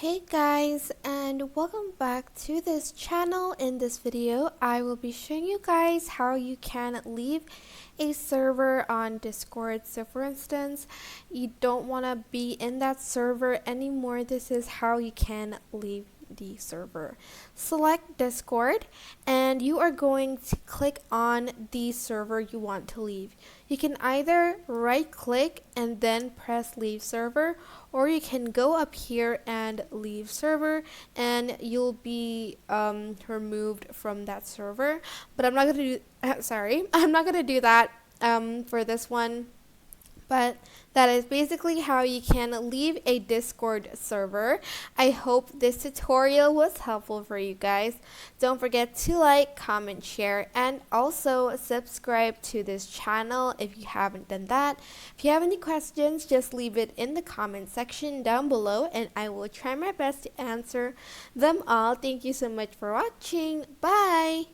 Hey guys, and welcome back to this channel. In this video I will be showing you guys how you can leave a server on Discord. So for instance, you don't want to be in that server anymore. This is how you can leave the server. Select Discord and you are going to click on the server you want to leave. You can either right click and then press leave server, or you can go up here and leave server and you'll be removed from that server. But I'm not gonna do I'm not gonna do that for this one. But that is basically how you can leave a Discord server. I hope this tutorial was helpful for you guys. Don't forget to like, comment, share, and also subscribe to this channel if you haven't done that. If you have any questions, just leave it in the comment section down below and I will try my best to answer them all. Thank you so much for watching. Bye!